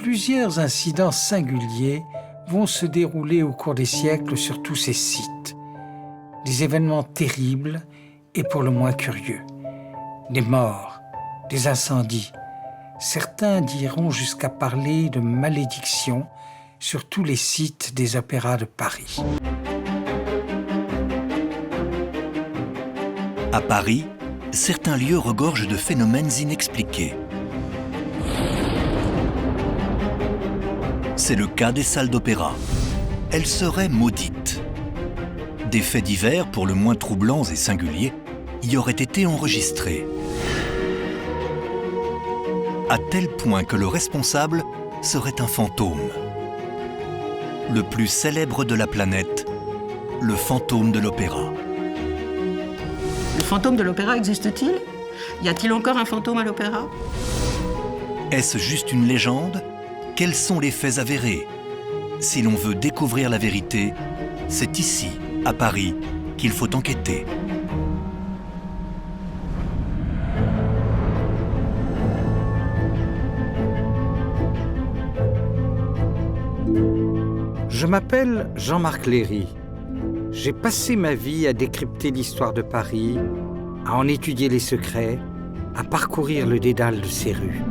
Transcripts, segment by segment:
Plusieurs incidents singuliers vont se dérouler au cours des siècles sur tous ces sites. Des événements terribles et pour le moins curieux. Des morts, des incendies. Certains diront jusqu'à parler de malédiction sur tous les sites des opéras de Paris. À Paris, certains lieux regorgent de phénomènes inexpliqués. C'est le cas des salles d'opéra. Elles seraient maudites. Des faits divers, pour le moins troublants et singuliers, y auraient été enregistrés. À tel point que le responsable serait un fantôme. Le plus célèbre de la planète, le fantôme de l'opéra. Le fantôme de l'opéra existe-t-il? Y a-t-il encore un fantôme à l'opéra? Est-ce juste une légende? Quels sont les faits avérés? Si l'on veut découvrir la vérité, c'est ici, à Paris, qu'il faut enquêter. Je m'appelle Jean-Marc Léry. J'ai passé ma vie à décrypter l'histoire de Paris, à en étudier les secrets, à parcourir le dédale de ses rues.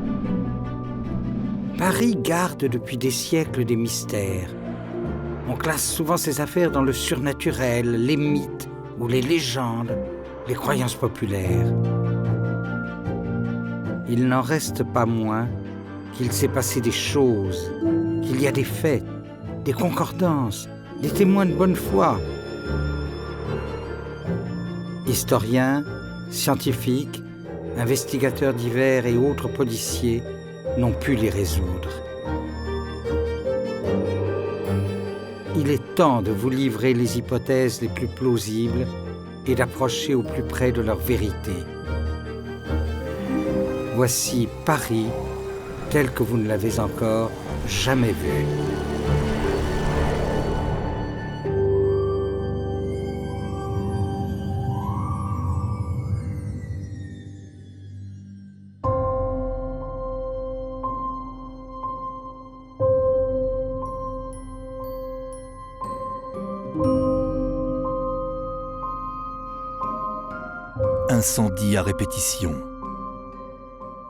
Paris garde depuis des siècles des mystères. On classe souvent ses affaires dans le surnaturel, les mythes ou les légendes, les croyances populaires. Il n'en reste pas moins qu'il s'est passé des choses, qu'il y a des faits, des concordances, des témoins de bonne foi. Historiens, scientifiques, investigateurs divers et autres policiers n'ont pu les résoudre. Il est temps de vous livrer les hypothèses les plus plausibles et d'approcher au plus près de leur vérité. Voici Paris tel que vous ne l'avez encore jamais vu. Incendie à répétition.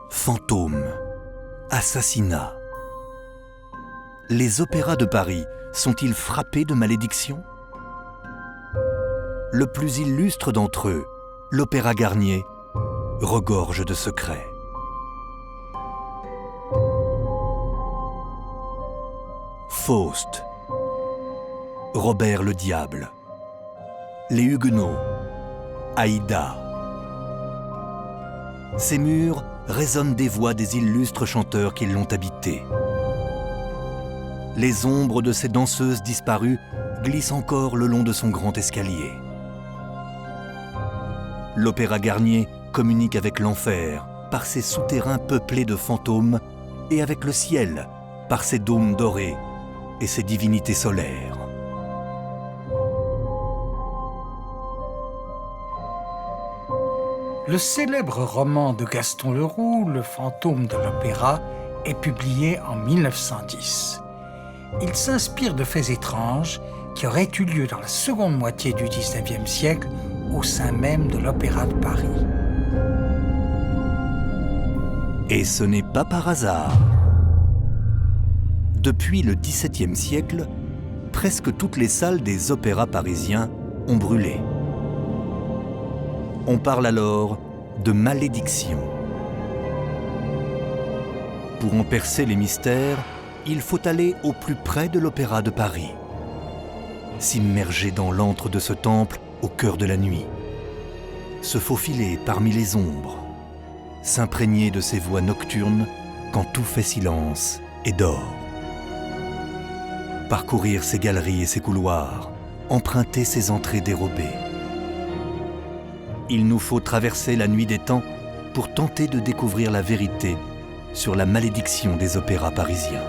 Fantômes. Assassinats. Les opéras de Paris sont-ils frappés de malédiction? Le plus illustre d'entre eux, l'Opéra Garnier, regorge de secrets. Faust. Robert le Diable. Les Huguenots. Aïda. Ces murs résonnent des voix des illustres chanteurs qui l'ont habité. Les ombres de ces danseuses disparues glissent encore le long de son grand escalier. L'Opéra Garnier communique avec l'enfer par ses souterrains peuplés de fantômes et avec le ciel par ses dômes dorés et ses divinités solaires. Le célèbre roman de Gaston Leroux, Le fantôme de l'opéra, est publié en 1910. Il s'inspire de faits étranges qui auraient eu lieu dans la seconde moitié du XIXe siècle au sein même de l'Opéra de Paris. Et ce n'est pas par hasard. Depuis le XVIIe siècle, presque toutes les salles des opéras parisiens ont brûlé. On parle alors de malédiction. Pour en percer les mystères, il faut aller au plus près de l'Opéra de Paris. S'immerger dans l'antre de ce temple au cœur de la nuit. Se faufiler parmi les ombres. S'imprégner de ces voix nocturnes quand tout fait silence et dort. Parcourir ses galeries et ses couloirs, emprunter ses entrées dérobées. Il nous faut traverser la nuit des temps pour tenter de découvrir la vérité sur la malédiction des opéras parisiens.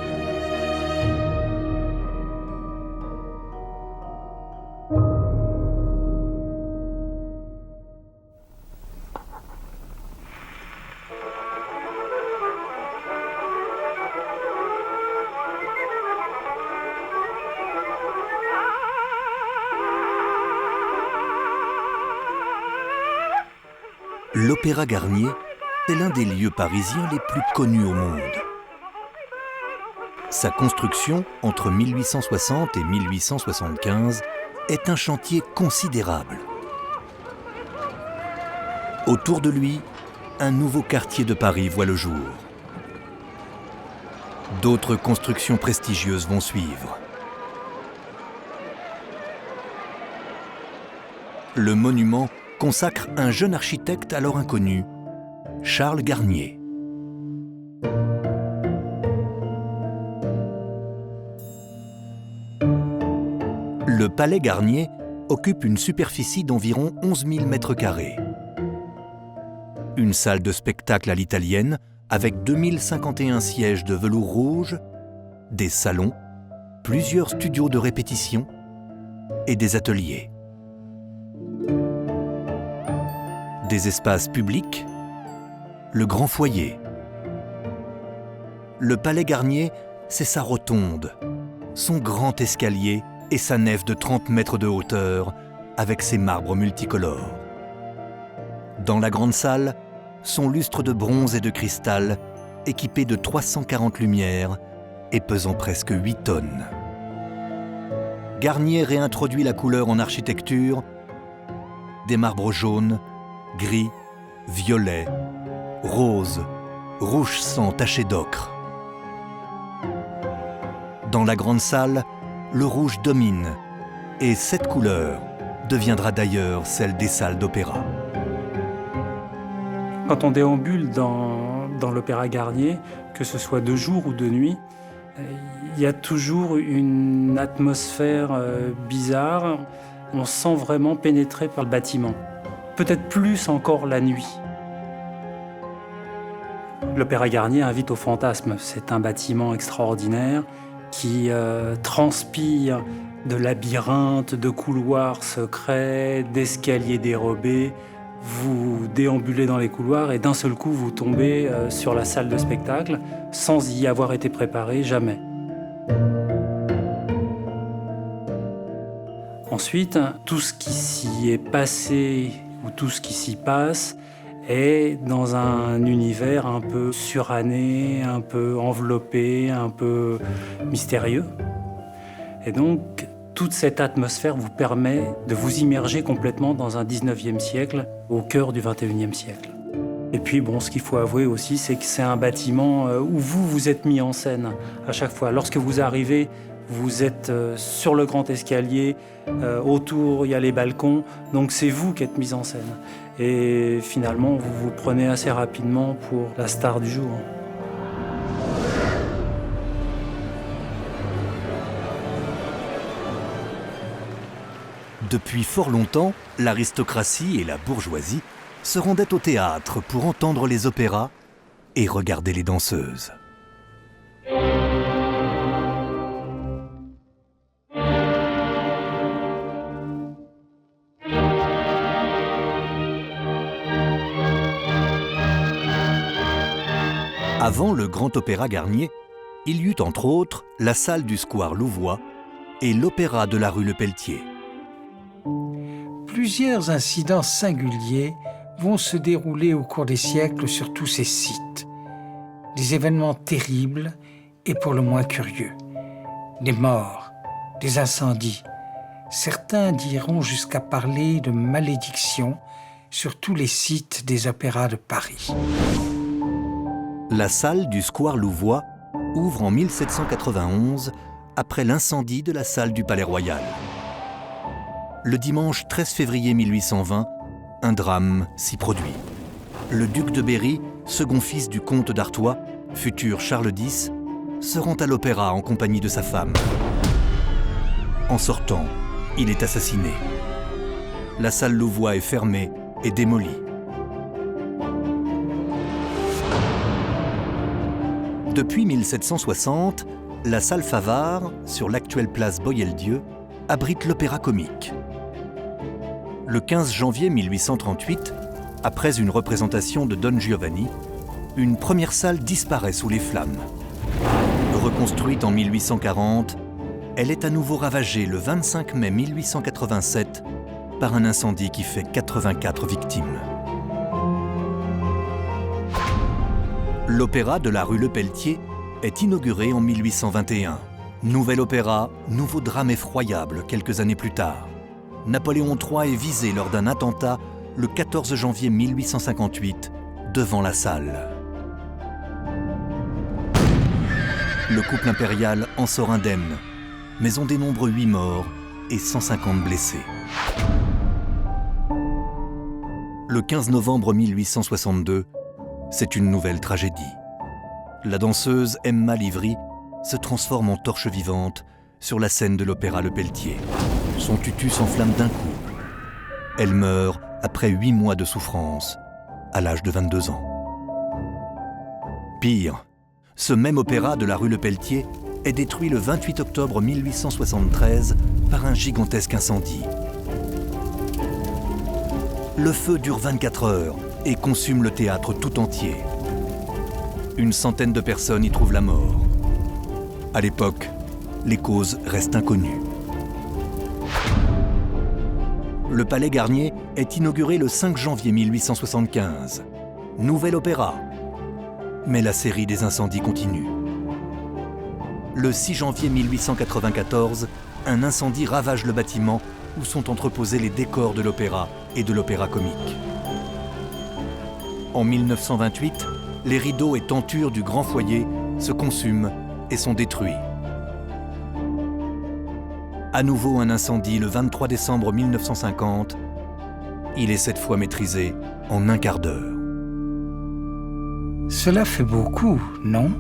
L'Opéra Garnier est l'un des lieux parisiens les plus connus au monde. Sa construction, entre 1860 et 1875, est un chantier considérable. Autour de lui, un nouveau quartier de Paris voit le jour. D'autres constructions prestigieuses vont suivre. Le monument consacre un jeune architecte alors inconnu, Charles Garnier. Le palais Garnier occupe une superficie d'environ 11 000 mètres carrés. Une salle de spectacle à l'italienne avec 2051 sièges de velours rouge, des salons, plusieurs studios de répétition et des ateliers. Des espaces publics, le grand foyer. Le palais Garnier, c'est sa rotonde, son grand escalier et sa nef de 30 mètres de hauteur avec ses marbres multicolores. Dans la grande salle, son lustre de bronze et de cristal équipé de 340 lumières et pesant presque 8 tonnes. Garnier réintroduit la couleur en architecture, des marbres jaunes, gris, violet, rose, rouge sang taché d'ocre. Dans la grande salle, le rouge domine et cette couleur deviendra d'ailleurs celle des salles d'opéra. Quand on déambule dans l'Opéra Garnier, que ce soit de jour ou de nuit, il y a toujours une atmosphère bizarre. On se sent vraiment pénétré par le bâtiment. Peut-être plus encore la nuit. L'Opéra Garnier invite au fantasme. C'est un bâtiment extraordinaire qui transpire de labyrinthes, de couloirs secrets, d'escaliers dérobés. Vous déambulez dans les couloirs et d'un seul coup, vous tombez sur la salle de spectacle sans y avoir été préparé, jamais. Ensuite, tout ce qui s'y est passé ou tout ce qui s'y passe est dans un univers un peu suranné, un peu enveloppé, un peu mystérieux. Et donc, toute cette atmosphère vous permet de vous immerger complètement dans un 19e siècle, au cœur du 21e siècle. Et puis, bon, ce qu'il faut avouer aussi, c'est que c'est un bâtiment où vous êtes mis en scène à chaque fois. Lorsque vous arrivez, vous êtes sur le grand escalier, autour, il y a les balcons, donc c'est vous qui êtes mis en scène. Et finalement, vous vous prenez assez rapidement pour la star du jour. Depuis fort longtemps, l'aristocratie et la bourgeoisie se rendaient au théâtre pour entendre les opéras et regarder les danseuses. Avant le Grand Opéra Garnier, il y eut entre autres la salle du square Louvois et l'opéra de la rue Lepelletier. Plusieurs incidents singuliers vont se dérouler au cours des siècles sur tous ces sites. Des événements terribles et pour le moins curieux. Des morts, des incendies. Certains diront jusqu'à parler de malédiction sur tous les sites des opéras de Paris. La salle du square Louvois ouvre en 1791 après l'incendie de la salle du Palais Royal. Le dimanche 13 février 1820, un drame s'y produit. Le duc de Berry, second fils du comte d'Artois, futur Charles X, se rend à l'opéra en compagnie de sa femme. En sortant, il est assassiné. La salle Louvois est fermée et démolie. Depuis 1760, la salle Favart, sur l'actuelle place Boieldieu, abrite l'opéra comique. Le 15 janvier 1838, après une représentation de Don Giovanni, une première salle disparaît sous les flammes. Reconstruite en 1840, elle est à nouveau ravagée le 25 mai 1887 par un incendie qui fait 84 victimes. L'opéra de la rue Lepelletier est inauguré en 1821. Nouvel opéra, nouveau drame effroyable quelques années plus tard. Napoléon III est visé lors d'un attentat le 14 janvier 1858 devant la salle. Le couple impérial en sort indemne, mais on dénombre 8 morts et 150 blessés. Le 15 novembre 1862, c'est une nouvelle tragédie. La danseuse Emma Livry se transforme en torche vivante sur la scène de l'opéra Lepelletier. Son tutu s'enflamme d'un coup. Elle meurt après 8 mois de souffrance, à l'âge de 22 ans. Pire, ce même opéra de la rue Lepelletier est détruit le 28 octobre 1873 par un gigantesque incendie. Le feu dure 24 heures et consume le théâtre tout entier. Une centaine de personnes y trouvent la mort. À l'époque, les causes restent inconnues. Le Palais Garnier est inauguré le 5 janvier 1875. Nouvel opéra. Mais la série des incendies continue. Le 6 janvier 1894, un incendie ravage le bâtiment où sont entreposés les décors de l'opéra et de l'opéra comique. En 1928, les rideaux et tentures du grand foyer se consument et sont détruits. À nouveau un incendie le 23 décembre 1950. Il est cette fois maîtrisé en un quart d'heure. Cela fait beaucoup, non ?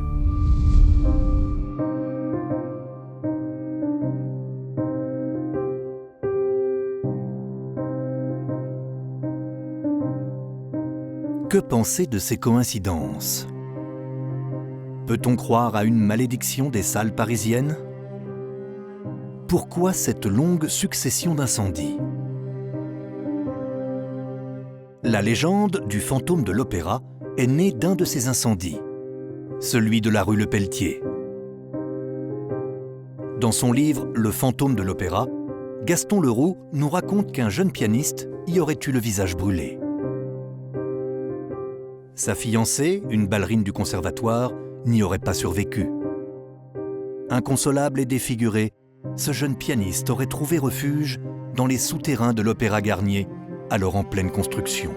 Que penser de ces coïncidences ? Peut-on croire à une malédiction des salles parisiennes ? Pourquoi cette longue succession d'incendies ? La légende du fantôme de l'opéra est née d'un de ces incendies, celui de la rue Lepelletier. Dans son livre « Le fantôme de l'opéra », Gaston Leroux nous raconte qu'un jeune pianiste y aurait eu le visage brûlé. Sa fiancée, une ballerine du conservatoire, n'y aurait pas survécu. Inconsolable et défiguré, ce jeune pianiste aurait trouvé refuge dans les souterrains de l'Opéra Garnier, alors en pleine construction.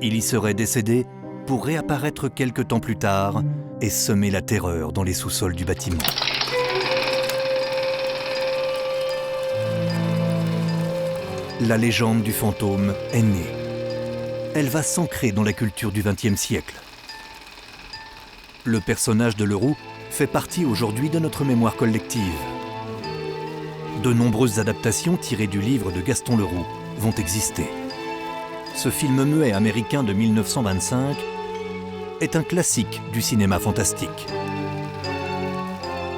Il y serait décédé pour réapparaître quelque temps plus tard et semer la terreur dans les sous-sols du bâtiment. La légende du fantôme est née. Elle va s'ancrer dans la culture du XXe siècle. Le personnage de Leroux fait partie aujourd'hui de notre mémoire collective. De nombreuses adaptations tirées du livre de Gaston Leroux vont exister. Ce film muet américain de 1925 est un classique du cinéma fantastique.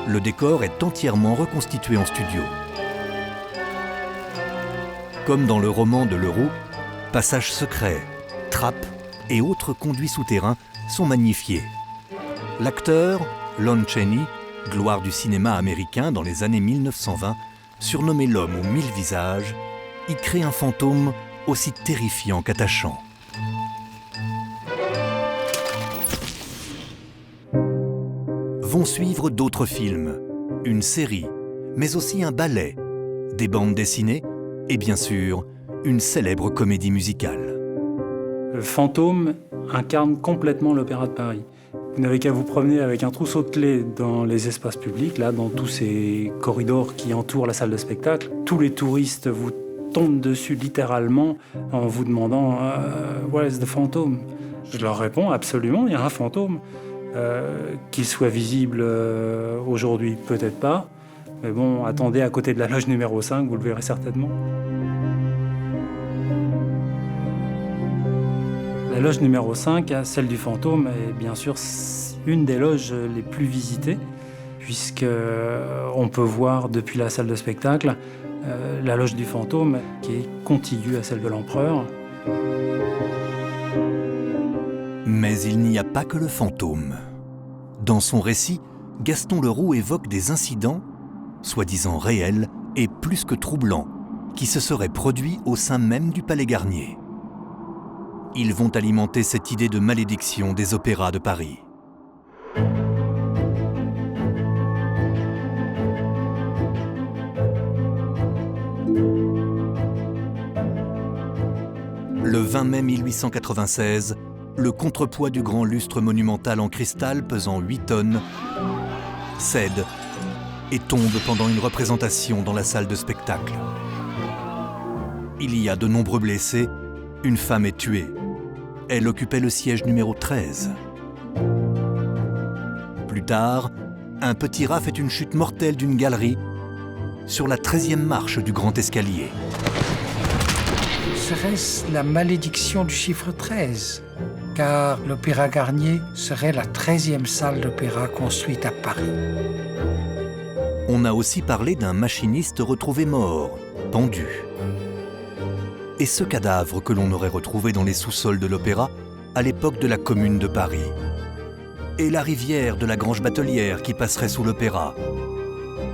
Le décor est entièrement reconstitué en studio. Comme dans le roman de Leroux, passages secrets, trappes et autres conduits souterrains sont magnifiés. L'acteur, Lon Chaney, gloire du cinéma américain dans les années 1920, surnommé l'homme aux 1000 visages, y crée un fantôme aussi terrifiant qu'attachant. Vont suivre d'autres films, une série, mais aussi un ballet, des bandes dessinées et bien sûr, une célèbre comédie musicale. Le fantôme incarne complètement l'Opéra de Paris. Vous n'avez qu'à vous promener avec un trousseau de clés dans les espaces publics, là, dans tous ces corridors qui entourent la salle de spectacle. Tous les touristes vous tombent dessus littéralement en vous demandant « Where is the phantom ?» Je leur réponds « Absolument, il y a un fantôme. Qu'il soit visible aujourd'hui, peut-être pas. Mais bon, attendez à côté de la loge numéro 5, vous le verrez certainement. » La loge numéro 5, celle du fantôme, est bien sûr une des loges les plus visitées, puisqu'on peut voir depuis la salle de spectacle la loge du fantôme qui est contiguë à celle de l'empereur. Mais il n'y a pas que le fantôme. Dans son récit, Gaston Leroux évoque des incidents, soi-disant réels et plus que troublants, qui se seraient produits au sein même du Palais Garnier. Ils vont alimenter cette idée de malédiction des opéras de Paris. Le 20 mai 1896, le contrepoids du grand lustre monumental en cristal pesant 8 tonnes cède et tombe pendant une représentation dans la salle de spectacle. Il y a de nombreux blessés, une femme est tuée. Elle occupait le siège numéro 13. Plus tard, un petit rat fait une chute mortelle d'une galerie sur la 13e marche du grand escalier. Serait-ce la malédiction du chiffre 13? Car l'Opéra Garnier serait la 13e salle d'opéra construite à Paris. On a aussi parlé d'un machiniste retrouvé mort, pendu. Et ce cadavre que l'on aurait retrouvé dans les sous-sols de l'opéra à l'époque de la Commune de Paris. Et la rivière de la Grange Batelière qui passerait sous l'opéra.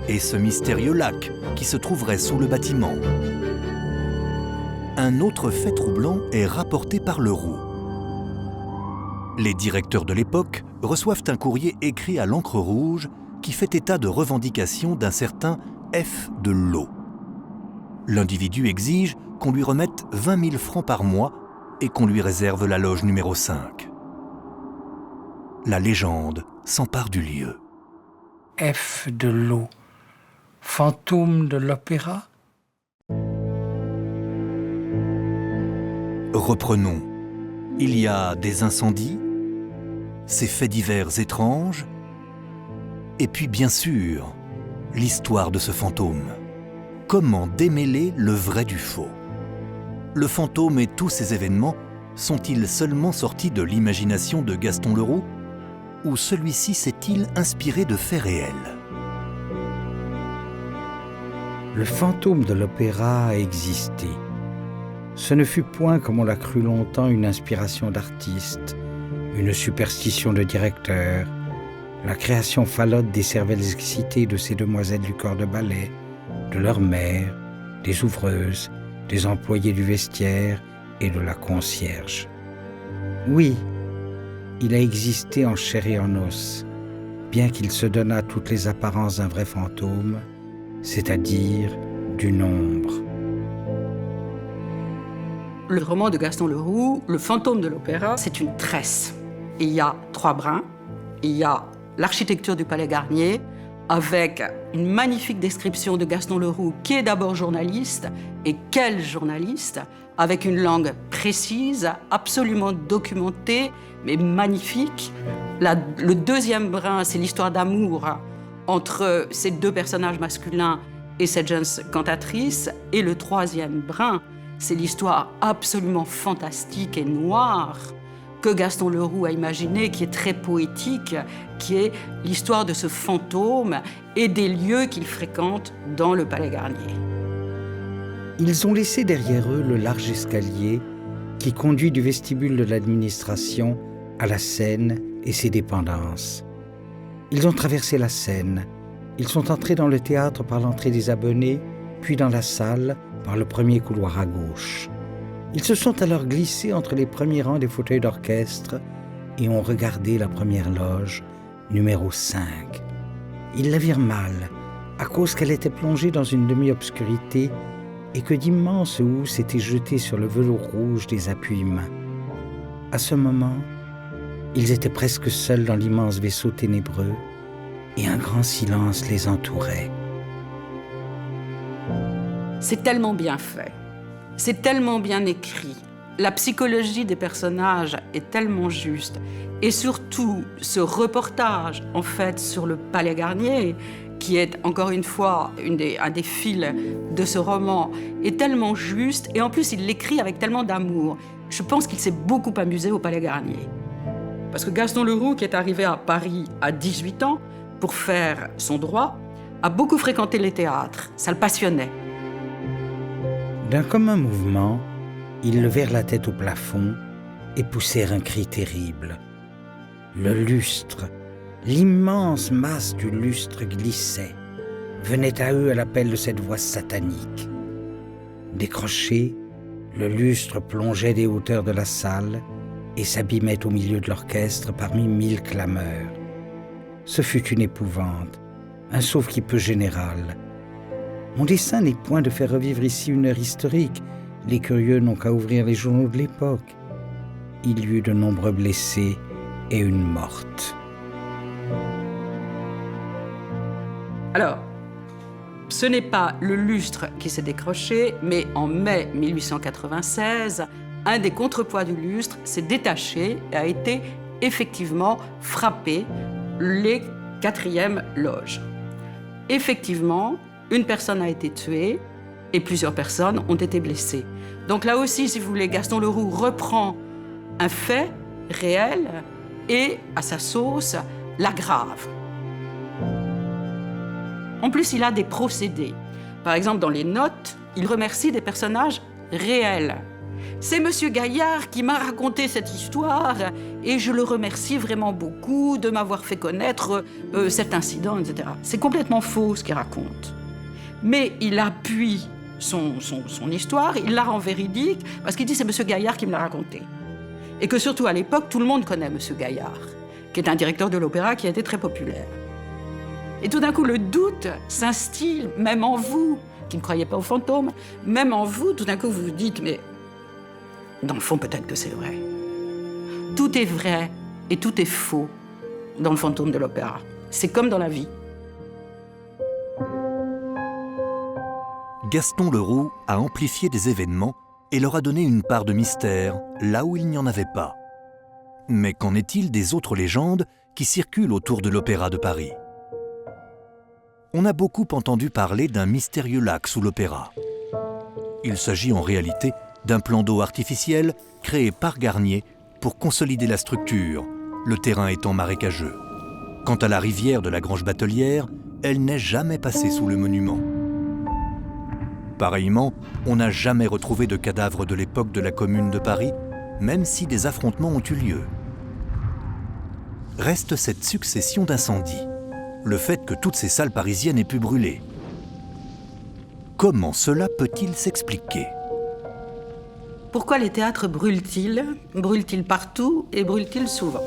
Et ce mystérieux lac qui se trouverait sous le bâtiment. Un autre fait troublant est rapporté par Leroux. Les directeurs de l'époque reçoivent un courrier écrit à l'encre rouge qui fait état de revendications d'un certain F. de Lot. L'individu exige qu'on lui remette 20 000 francs par mois et qu'on lui réserve la loge numéro 5. La légende s'empare du lieu. F. de Lot, fantôme de l'opéra? Reprenons. Il y a des incendies, ces faits divers étranges, et puis bien sûr, l'histoire de ce fantôme. Comment démêler le vrai du faux? Le fantôme et tous ces événements sont-ils seulement sortis de l'imagination de Gaston Leroux, ou celui-ci s'est-il inspiré de faits réels? Le fantôme de l'opéra a existé. Ce ne fut point, comme on l'a cru longtemps, une inspiration d'artiste, une superstition de directeur, la création falote des cervelles excitées de ces demoiselles du corps de ballet, de leurs mères, des ouvreuses, des employés du vestiaire et de la concierge. Oui, il a existé en chair et en os, bien qu'il se donnât toutes les apparences d'un vrai fantôme, c'est-à-dire d'une ombre. Le roman de Gaston Leroux, Le fantôme de l'opéra, c'est une tresse. Il y a 3 brins. Il y a l'architecture du Palais Garnier, avec une magnifique description de Gaston Leroux, qui est d'abord journaliste, et quel journaliste, avec une langue précise, absolument documentée, mais magnifique. Le 2e brin, c'est l'histoire d'amour entre ces 2 personnages masculins et cette jeune cantatrice. Et le 3e brin, c'est l'histoire absolument fantastique et noire que Gaston Leroux a imaginée, qui est très poétique, qui est l'histoire de ce fantôme et des lieux qu'il fréquente dans le Palais Garnier. Ils ont laissé derrière eux le large escalier qui conduit du vestibule de l'administration à la scène et ses dépendances. Ils ont traversé la scène. Ils sont entrés dans le théâtre par l'entrée des abonnés, puis dans la salle par le premier couloir à gauche. Ils se sont alors glissés entre les premiers rangs des fauteuils d'orchestre et ont regardé la première loge, numéro 5. Ils la virent mal, à cause qu'elle était plongée dans une demi-obscurité et que d'immenses housses s'étaient jetées sur le velours rouge des appuis-mains. À ce moment, ils étaient presque seuls dans l'immense vaisseau ténébreux et un grand silence les entourait. C'est tellement bien fait, c'est tellement bien écrit, la psychologie des personnages est tellement juste, et surtout ce reportage en fait sur le Palais Garnier, qui est encore une fois un des fils de ce roman, est tellement juste, et en plus il l'écrit avec tellement d'amour. Je pense qu'il s'est beaucoup amusé au Palais Garnier. Parce que Gaston Leroux, qui est arrivé à Paris à 18 ans pour faire son droit, a beaucoup fréquenté les théâtres, ça le passionnait. D'un commun mouvement, ils levèrent la tête au plafond et poussèrent un cri terrible. Le lustre, l'immense masse du lustre glissait, venait à eux à l'appel de cette voix satanique. Décroché, le lustre plongeait des hauteurs de la salle et s'abîmait au milieu de l'orchestre parmi 1000 clameurs. Ce fut une épouvante, un sauve-qui-peut général. Mon dessein n'est point de faire revivre ici une heure historique. Les curieux n'ont qu'à ouvrir les journaux de l'époque. Il y eut de nombreux blessés et une morte. Alors, ce n'est pas le lustre qui s'est décroché, mais en mai 1896, un des contrepoids du lustre s'est détaché et a été effectivement frappé les 4e loges. Effectivement, une personne a été tuée et plusieurs personnes ont été blessées. Donc là aussi, si vous voulez, Gaston Leroux reprend un fait réel et, à sa sauce, l'aggrave. En plus, il a des procédés. Par exemple, dans les notes, il remercie des personnages réels. C'est Monsieur Gaillard qui m'a raconté cette histoire et je le remercie vraiment beaucoup de m'avoir fait connaître cet incident, etc. C'est complètement faux ce qu'il raconte. Mais il appuie son histoire, il la rend véridique parce qu'il dit c'est Monsieur Gaillard qui me l'a raconté. Et que surtout à l'époque, tout le monde connaît Monsieur Gaillard, qui est un directeur de l'opéra qui a été très populaire. Et tout d'un coup, le doute s'instille, même en vous, qui ne croyez pas aux fantômes, même en vous, tout d'un coup, vous vous dites, mais dans le fond, peut-être que c'est vrai. Tout est vrai et tout est faux dans le fantôme de l'opéra. C'est comme dans la vie. Gaston Leroux a amplifié des événements et leur a donné une part de mystère là où il n'y en avait pas. Mais qu'en est-il des autres légendes qui circulent autour de l'Opéra de Paris ? On a beaucoup entendu parler d'un mystérieux lac sous l'opéra. Il s'agit en réalité d'un plan d'eau artificiel créé par Garnier pour consolider la structure, le terrain étant marécageux. Quant à la rivière de la Grange Batelière, elle n'est jamais passée sous le monument. Pareillement, on n'a jamais retrouvé de cadavre de l'époque de la Commune de Paris, même si des affrontements ont eu lieu. Reste cette succession d'incendies. Le fait que toutes ces salles parisiennes aient pu brûler. Comment cela peut-il s'expliquer ? Pourquoi les théâtres brûlent-ils ? Brûlent-ils partout et brûlent-ils souvent ?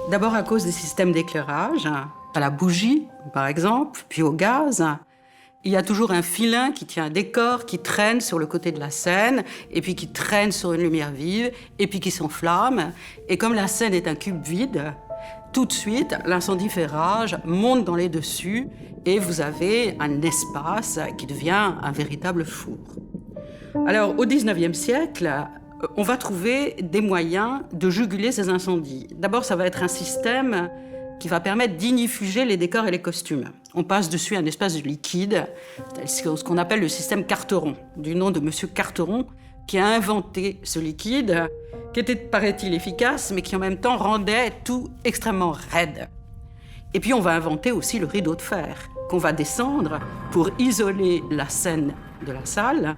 D'abord à cause des systèmes d'éclairage, à la bougie par exemple, puis au gaz. Il y a toujours un filin qui tient un décor, qui traîne sur le côté de la scène, et puis qui traîne sur une lumière vive, et puis qui s'enflamme. Et comme la scène est un cube vide, tout de suite, l'incendie fait rage, monte dans les dessus, et vous avez un espace qui devient un véritable four. Alors, au XIXe siècle, on va trouver des moyens de juguler ces incendies. D'abord, ça va être un système qui va permettre d'ignifuger les décors et les costumes. On passe dessus un espèce de liquide, ce qu'on appelle le système Carteron, du nom de Monsieur Carteron, qui a inventé ce liquide, qui était, paraît-il, efficace, mais qui en même temps rendait tout extrêmement raide. Et puis on va inventer aussi le rideau de fer, qu'on va descendre pour isoler la scène de la salle,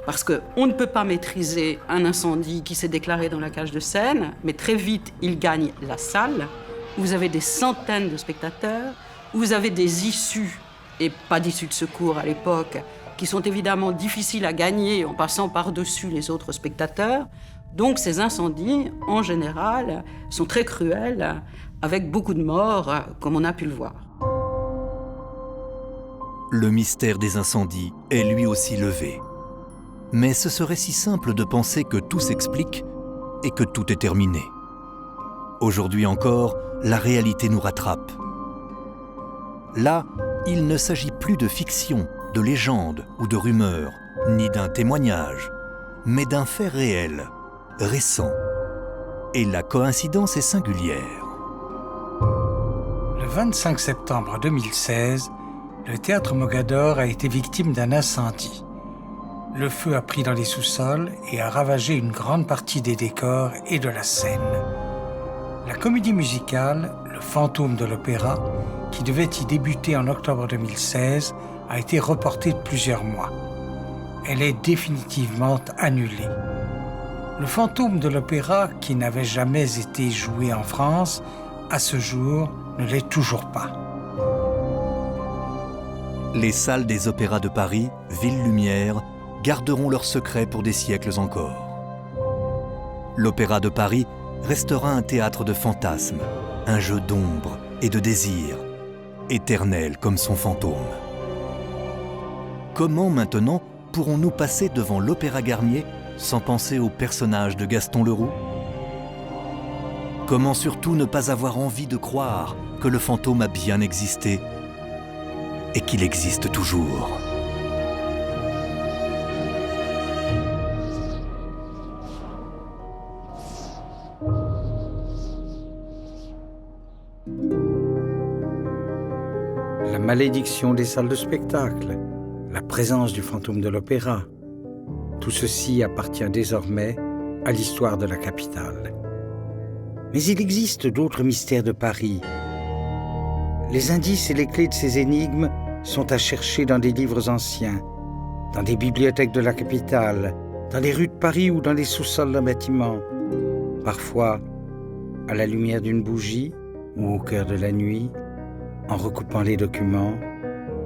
parce qu'on ne peut pas maîtriser un incendie qui s'est déclaré dans la cage de scène, mais très vite, il gagne la salle. Vous avez des centaines de spectateurs, vous avez des issues, et pas d'issues de secours à l'époque, qui sont évidemment difficiles à gagner en passant par-dessus les autres spectateurs. Donc ces incendies, en général, sont très cruels, avec beaucoup de morts, comme on a pu le voir. Le mystère des incendies est lui aussi levé. Mais ce serait si simple de penser que tout s'explique et que tout est terminé. Aujourd'hui encore, la réalité nous rattrape. Là, il ne s'agit plus de fiction, de légende ou de rumeur, ni d'un témoignage, mais d'un fait réel, récent. Et la coïncidence est singulière. Le 25 septembre 2016, le théâtre Mogador a été victime d'un incendie. Le feu a pris dans les sous-sols et a ravagé une grande partie des décors et de la scène. La comédie musicale, Le Fantôme de l'Opéra, qui devait y débuter en octobre 2016, a été reportée de plusieurs mois. Elle est définitivement annulée. Le Fantôme de l'Opéra, qui n'avait jamais été joué en France, à ce jour, ne l'est toujours pas. Les salles des opéras de Paris, ville lumière, garderont leurs secrets pour des siècles encore. L'Opéra de Paris restera un théâtre de fantasmes, un jeu d'ombre, et de désir, éternel comme son fantôme. Comment maintenant pourrons-nous passer devant l'Opéra Garnier sans penser au personnage de Gaston Leroux? Comment surtout ne pas avoir envie de croire que le fantôme a bien existé et qu'il existe toujours? La malédiction des salles de spectacle, la présence du fantôme de l'opéra, tout ceci appartient désormais à l'histoire de la capitale. Mais il existe d'autres mystères de Paris. Les indices et les clés de ces énigmes sont à chercher dans des livres anciens, dans des bibliothèques de la capitale, dans les rues de Paris ou dans les sous-sols d'un bâtiment. Parfois, à la lumière d'une bougie ou au cœur de la nuit, en recoupant les documents,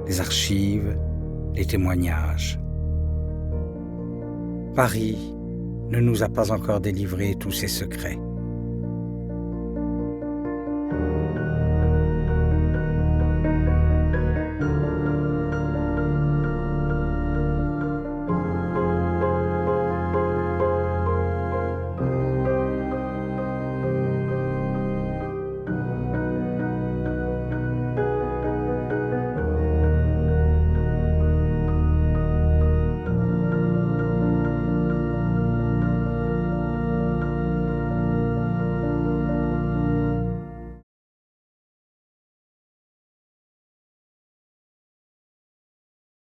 les archives, les témoignages. Paris ne nous a pas encore délivré tous ses secrets.